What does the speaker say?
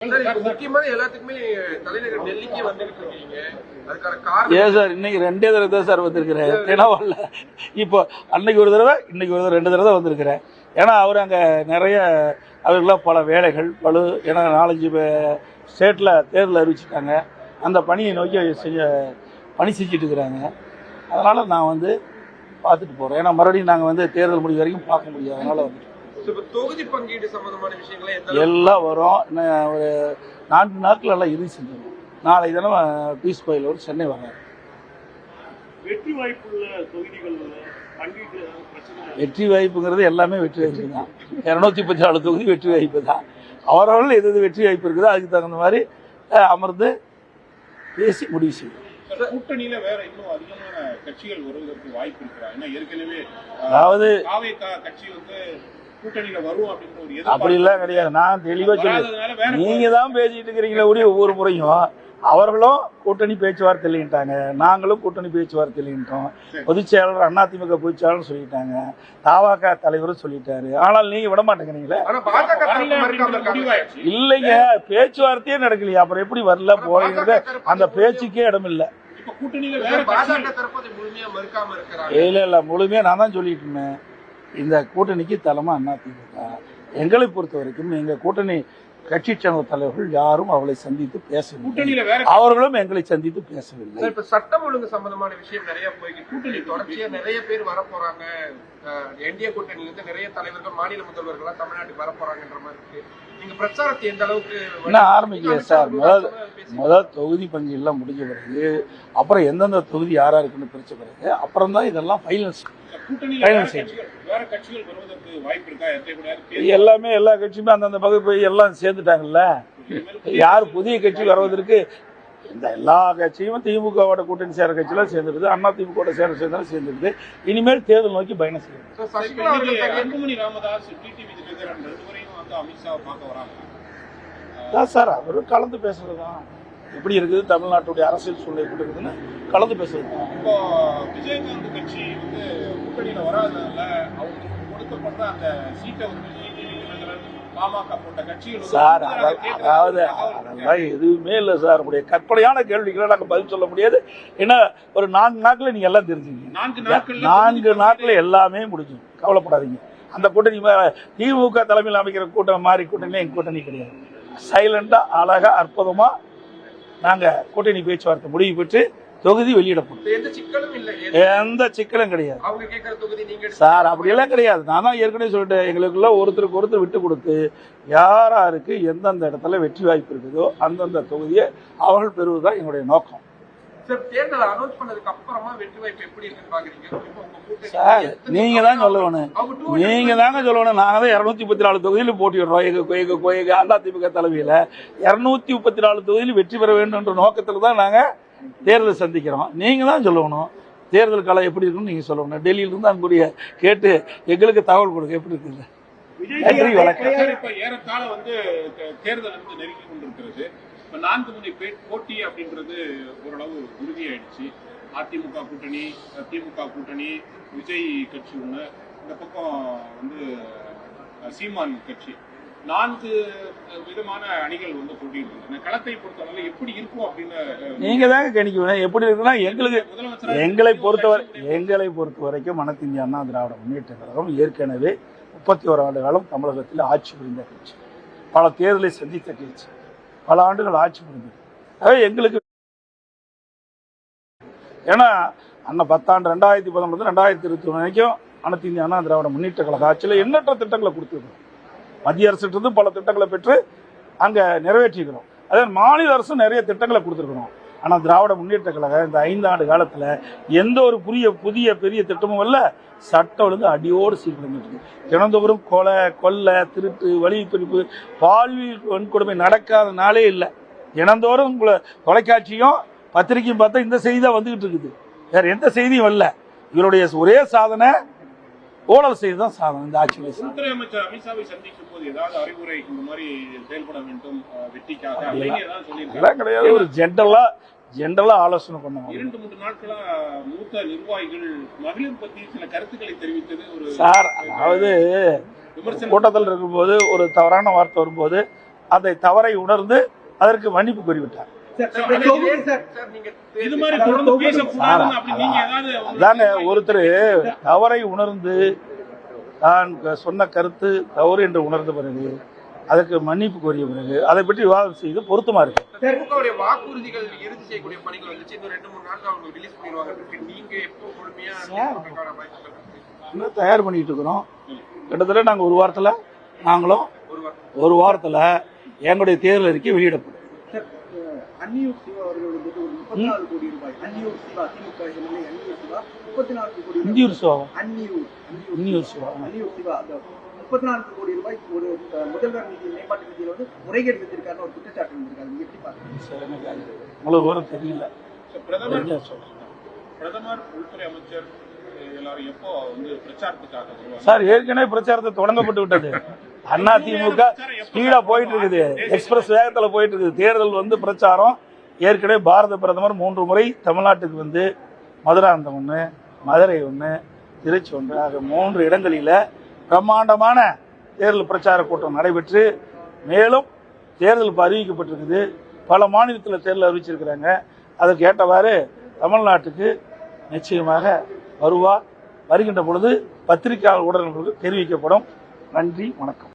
முக்கியமான எல்லாத்துக்குமே தலைநகர் டெல்லிக்கு வந்துட்டு இருக்கீங்க. அதுக்கான காரணம் ஏன் சார் இன்னைக்கு 2 தடவை தான் சார் வந்திருக்கிறேன். ஏன்னா வரல, இப்போ அன்னைக்கு ஒரு தடவை, இன்னைக்கு ஒரு தடவை, 2 தடவை தான் வந்திருக்கிறேன். ஏன்னா அவர் அங்கே நிறைய அவர்களாம் பல வேலைகள் பழு, ஏன்னா 4-5 ஸ்டேட்டில் தேர்தல் அறிவிச்சிட்டாங்க. அந்த பணியை நோக்கி பணி செஞ்சுட்டு இருக்கிறாங்க. அதனால் நான் வந்து பார்த்துட்டு போகிறேன். ஏன்னா மறுபடியும் நாங்கள் வந்து தேர்தல் முடிவு வரைக்கும் பார்க்க முடியாது. அதனால் வந்து தொகுதி பங்கீடு சம்பந்தமான விஷயங்களை எல்லாம் வரும். இன்னும் ஒரு 4 நாட்கள் எல்லாம் இறுதி செஞ்சிடும். நாளை தினம் பீஸ் கோயில் சென்னை வர்றாரு. வெற்றி வாய்ப்புள்ள தொகுதிகள் வெற்றி வாய்ப்புங்கிறது எல்லாமே வெற்றி வாய்ப்பு தான். 234 தொகுதி வெற்றி வாய்ப்பு தான். அவரவர்கள் எது வெற்றி வாய்ப்பு இருக்குதோ அதுக்கு தகுந்த மாதிரி அமர்ந்து பேசி முடிவு செய்யும். கூட்டணியில வேற இன்னும் அதிகமான கட்சிகள் வருவதற்கு வாய்ப்பு இருக்கிறாங்க. ஏன்னா ஏற்கனவே அதாவது கட்சி வந்து கூட்டணியில வரும் அப்படின்ற ஒரு அப்படி எல்லாம் கிடையாது. நான் தெளிவா சொல்லுவேன். நீங்க தான் பேசிட்டு இருக்கிறீங்களே ஒவ்வொரு முறையும். அவர்களும் கூட்டணி பேச்சுவார்த்தை இல்லைன்ட்டாங்க, நாங்களும் கூட்டணி பேச்சுவார்த்தை இல்லைன்றோம். பொதுச் செயலாளர் அதிமுக பொதுச் செயலாளர் சொல்லிட்டாங்க, தவாக தலைவரும் சொல்லிட்டாரு. ஆனால் நீங்க விட மாட்டேங்கிறீங்களே. இல்லைங்க, பேச்சுவார்த்தையே நடக்கலையா, அப்புறம் எப்படி வரல போறது? அந்த பேச்சுக்கே இடம் இல்லை. இல்ல முழுமையா நான் தான் சொல்லிட்டு இருந்தேன். இந்த கூட்டணிக்கு தலைமை அதிமுக. எங்களை பொறுத்த வரைக்கும் எங்க கூட்டணி கட்சி சேர்ந்த தலைவர்கள் யாரும் அவளை சந்தித்து பேசவில்லை. அவர்களும் எங்களை சந்தித்து பேசவில்லை. இப்ப சட்டம் ஒழுங்கு சம்பந்தமான விஷயம் நிறைய போய்க்கு கூட்டணி தொடர்ச்சியா நிறைய பேர் வரப்போறாங்க. என்டிஏ கூட்டணியில இருந்து நிறைய தலைவர்கள், மாநில முதல்வர்கள் தமிழ்நாட்டுக்கு வரப்போறாங்கன்ற மாதிரி இருக்கு. நீங்க பிரச்சாரத்தை எந்த அளவுக்கு இன்னும் ஆரம்பிக்கல சார்? முதல் தொகுதி பங்கு எல்லாம் முடிஞ்ச பிறகு, அப்புறம் எந்தெந்த தொகுதி யாரா இருக்குன்னு பிரிச்ச பிறகு அப்புறம் தான் இதெல்லாம் ஃபைனல் செய்யும். எல்லாமே எல்லா கட்சியுமே அந்தந்த பகுதி எல்லாம் சேர்ந்துட்டாங்கல்ல. யார் புதிய கட்சி வருவதற்கு இந்த எல்லா கட்சியும் திமுகவோட கூட்டணி சேர கட்சியெல்லாம் சேர்ந்துருது, அண்ணா திமுக சேர்ந்தாலும் சேர்ந்துருது. இனிமேல் தேர்தல் நோக்கி பயணம் செய்யும். சார் அவரும் கலந்து பேசுறதுதான். எப்படி இருக்குது தமிழ்நாட்டுடைய அரசியல் சூழ்நிலை எப்படி இருக்குதுன்னு கலந்து பேசுறது. இப்போ விஜயகாந்த் கட்சி வந்து கூட்டணியில வராதனால அவங்களுக்கு கொடுக்கப்பட்ட அந்த சீட்டை வந்து பாமக போட்ட கட்சிகள் சார், அதாவது அதெல்லாம் எதுவுமே இல்லை சார். நம்முடைய கற்பனையான கேள்விகளை நாங்கள் பதில் சொல்ல முடியாது. ஏன்னா ஒரு 4 நாட்கள் நீங்க எல்லாம் தெரிஞ்சுங்க. 4 நாட்கள் எல்லாமே முடிஞ்சும், கவலைப்படாதீங்க. அந்த கூட்டணி திமுக தலைமையில் அமைக்கிற கூட்டம் மாதிரி கூட்டணி எங்க கூட்டணி கிடையாது. சைலண்டா அழகா அற்புதமா நாங்க கூட்டணி பேச்சுவார்த்தை முடிவு பெற்று தொகுதி வெளியிடப்படும். எந்த சிக்கலும் கிடையாது சார். அப்படியெல்லாம் கிடையாது. நான் தான் ஏற்கனவே சொல்லிட்டேன், எங்களுக்குள்ள ஒருத்தருக்கு ஒருத்தர் விட்டு கொடுத்து யாராருக்கு எந்தெந்த இடத்துல வெற்றி வாய்ப்பு இருக்குதோ அந்தந்த தொகுதியை அவர்கள் பெறுவதுதான் எங்களுடைய நோக்கம். சார் நீங்க தான் சொல்லணும், நீங்க தாங்க சொல்லணும். நாங்க தான் 234 தொகுதியில் போட்டிடுறோம். எங்க அதிமுக தலைமையில 234 தொகுதியில் வெற்றி பெற வேண்டும் என்ற நோக்கத்தில் தான் நாங்க தேர்தல் சந்திக்கிறோம். நீங்க தான் சொல்லணும் தேர்தல் காலம் எப்படி இருக்குன்னு நீங்க சொல்லணும். டெல்லியில இருந்து அங்குரிய கேட்டு எங்களுக்கு தகவல் கொடுங்க எப்படி இருக்குது. நன்றி, வணக்கம். ஏறத்தாழ வந்து தேர்தல் வந்து நெருங்கி கொண்டிருக்கிறது. இப்ப 4 முனை போட்டி அப்படின்றது ஓரளவு உறுதியாயிடுச்சு. அதிமுக கூட்டணி, திமுக கூட்டணி, விஜய் கட்சி ஒண்ணு, இந்த பக்கம் வந்து சீமான் கட்சி, 4 விதமான அணிகள் வந்து போட்டியிடுறாங்க. களத்தை பொறுத்தவரை எப்படி இருக்கும் அப்படின்னு நீங்க தாங்க கணிக்கணும். எப்படி இருக்குன்னா எங்களை பொறுத்த வரைக்கும் அனைத்து இந்திய அண்ணா திராவிட முன்னேற்ற கழகம் ஏற்கனவே 31 ஆண்டு காலம் தமிழகத்தில் ஆட்சி புரிந்த கட்சி, பல தேர்தலை சந்தித்த கட்சி, பல ஆண்டுகள் ஆட்சி புரிந்தது. அதாவது எங்களுக்கு ஏன்னா அண்ணா 10 ஆண்டு 2019 2021 வரைக்கும் அனைத்து இந்திய அண்ணா திராவிட முன்னேற்ற கழக ஆட்சியில் எண்ணற்ற திட்டங்களை கொடுத்துருக்கோம். மத்திய அரசு பல திட்டங்களை பெற்று அங்க நிறைவேற்றிக்கிறோம். அதே மாநில அரசும் நிறைய திட்டங்களை கொடுத்துருக்கணும். ஆனா திராவிட முன்னேற்ற கழகம் இந்த 5 ஆண்டு காலத்துல எந்த ஒரு புதிய பெரிய திட்டமும் இல்ல. சட்டம் ஒழுங்கு அடியோடு சீக்கிரம் தினந்தோறும் கொலை, திருட்டு, வழிப்பிடிப்பு, பாலியல் வன்கொடுமை நடக்காத நாளே இல்லை. தினந்தோறும் தொலைக்காட்சியும் பத்திரிகையும் பார்த்தா இந்த செய்தி தான் வந்துகிட்டு இருக்குது. வேற எந்த செய்தியும் வரல. இவருடைய ஒரே சாதனை ஊழல் செய்துதான் சாதனை. இந்த ஆட்சி உள்துறை அமைச்சர் அமித்ஷாவை சந்திக்கும் போது ஏதாவது அறிவுரை இந்த மாதிரி செயல்பட வேண்டும் வெற்றிக்காக கிடையாது. ஒரு ஜென்ரலா ஆலோசனை பண்ணுவாங்க. 2-3 நாட்களா மூத்த நிர்வாகிகள் மகளிர் பத்தி சில கருத்துக்களை தெரிவித்தது ஒரு சார். அதாவது கூட்டத்தில் இருக்கும்போது ஒரு தவறான வார்த்தை வரும்போது அதை தவறை உணர்ந்து அதற்கு மன்னிப்பு கோரிவிட்டார். இது மாதிரி தொடர்ந்து பேசக்கூடாதுன்னு அப்படி நீங்க ஏதாவது அதாங்க, ஒருத்தர் தவறை உணர்ந்து தான் சொன்ன கருத்து தவறு என்று உணர்ந்த பிறகு அதற்கு மன்னிப்பு கோரிய பிறகு அதை பற்றி விவாதம் செய்து பொருத்தமா இருக்கு. திமுகவுடைய வாக்குறுதிகள் இறுதி செய்யக்கூடிய பணிகள் வந்துச்சு. இன்னும் 2-3 நாட்கள் அவங்க ரிலீஸ் பண்ணிடுவாங்க. நீங்க எப்போ முழுமையா இன்னும் தயார் பண்ணிட்டு இருக்கிறோம். கிட்டத்தட்ட நாங்கள் ஒரு வாரத்தில் எங்களுடைய தேர்தல் அறிக்கை வெளியிடப்படும். அன்னியூர் சிவா அவர்கள் வந்து 34 கோடி ரூபாய். அன்னியூர் சிவா திமுக எம்எல்ஏ அன்னியூர் சிவா 34 கோடி. இந்தியூர் சிவா அன்னியூர் சிவா 34 கோடி ரூபாய் ஒரு முதல்வர் நிதி மேம்பாட்டு நிதியில வந்து முறைகேடு செஞ்சிருக்காருன்னு ஒரு குற்றச்சாட்டு இருந்திருக்காரு. நீங்க எப்படி பாக்குறீங்க? உங்களுக்கு விவரம் தெரியல. பிரதமர் உள்துறை அமைச்சர் எல்லாரும் எப்போ வந்து பிரச்சாரத்துக்காக வருவாங்க? சார், ஏற்கனவே பிரச்சாரத்தை தொடங்கப்பட்டு விட்டது. அதிமுக ஸ்பீடா போயிட்டு இருக்குது, எக்ஸ்பிரஸ் வேகத்துல போயிட்டு இருக்குது. தேர்தல் வந்து பிரச்சாரம் ஏற்கனவே பாரத பிரதமர் 3 முறை தமிழ்நாட்டுக்கு வந்து மதுராந்தகம் 1, மதுரை 1, திருச்சி 1 ஆக 3 இடங்களில பிரம்மாண்டமான தேர்தல் பிரச்சார கூட்டம் நடைபெற்று மேலும் தேர்தல் அறிவிக்கப்பட்டிருக்குது. பல மாநிலத்தில் தேர்தல் அறிவிச்சிருக்கிறாங்க. அதற்கு ஏற்றவாறு தமிழ்நாட்டுக்கு நிச்சயமாக வருகின்ற பொழுது பத்திரிகையாளர் உடனே தெரிவிக்கப்படும். நன்றி, வணக்கம்.